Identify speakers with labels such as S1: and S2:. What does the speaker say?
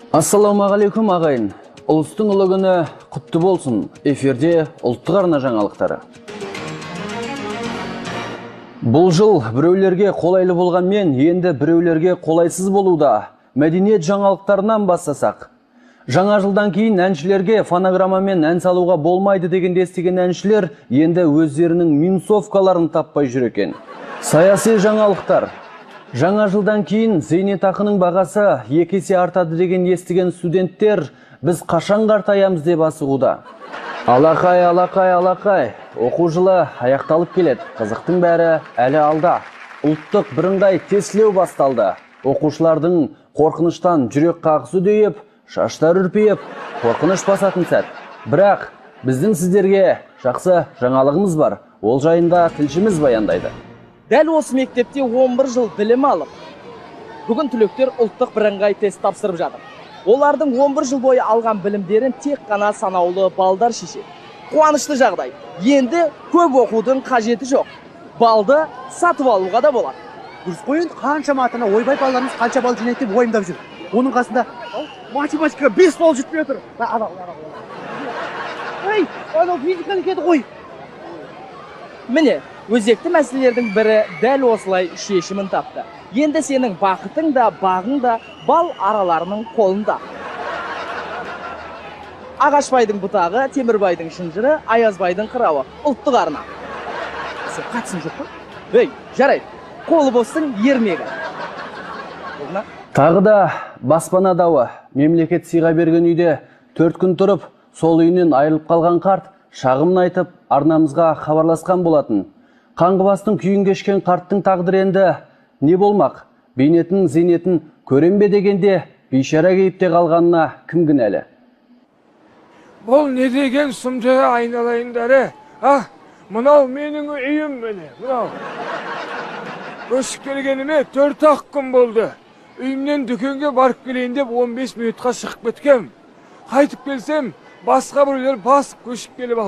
S1: Ассалаумағалейкум ағайын. Ұлыстың ұлы күні құтты болсын. Эфирде ұлттық арна жаңалықтары. Бұл жыл біреулерге қолайлы болғанмен, енді біреулерге қолайсыз болуда. Мәдениет жаңалықтарынан бастасақ. Жаңа жылдан кейін әншілерге фонограммамен ән салуға болмайды дегенде естіген әншілер енді өздерінің минусовкаларын таппай жүр екен. Саяси жаңалықтар. Жаңа жылдан кейін зейнетақының бағасы 2 есе артады деген естіген студенттер біз қашан қартаямыз деп асығуда. Алақай, оқу жылы аяқталып келеді. Қызықтың бәрі әлі алда. Ұлттық бірыңғай тестілеу басталды. Оқушылардың қорқыныштан жүрек қағысы дөйіп, шаштар үрпейіп, қорқыныш басатын сәт. Бірақ біздің сіздерге жақсы жаңалығымыз бар. Ол жайында тілшіміз баяндайды.
S2: Дәл осы мектепте 11 жыл білім алып, бүгін түлектер ұлттық бірыңғай тест тапсырып жатыр. Олардың 11 жыл бойы алған білімдерін тек қана санаулы балдар шешеді. Қуанышты жағдай. Енді көп оқудың қажеті жоқ. Балды сатып алуға да болады.
S3: Дұрыс қой, енді қанша матына ойбай балаларымыз қанша бал жинайды деп ойымдап жүр. Оның қасында математика 5 бал жетпей отыр. Ей, анау физиканы кеді ғой.
S2: Міне, өзекті мәселелердің бірі дәл осылай шешімін тапты. Енді сенің бақытың да, бағың да бал араларының қолында. Ағашбайдың бұтағы, Темірбайдың шынжыры, Аязбайдың қырауы. Ұлттық арна.
S3: Сен қатысың жоқ қой?
S2: Ей, жарайды. Қолы бостың ермегі.
S1: Тағы да баспана дауы. Мемлекет сыйға берген үйде 4 күн тұрып, сол үйінен айырылып қалған қарт шағымын айтып, арнамызға хабарласқан болатын. Қаңғыбастың күйін кешкен қарттың тағдыры енді не болмақ? Бейнетін, зейнетін көрем бе дегенде бейшара кейіпте қалғанына кім кінәлі?
S4: Бұл не деген сұмжай айналайындары? Мынау менің үйім міне, мынау. Көшіп келгеніме 4-ақ күн болды. Үйімнен дүкенге барып келейін деп 15 минутқа шығып кеткем. Қайтып келсем, басқа біреулер басып көшіп келіп алды.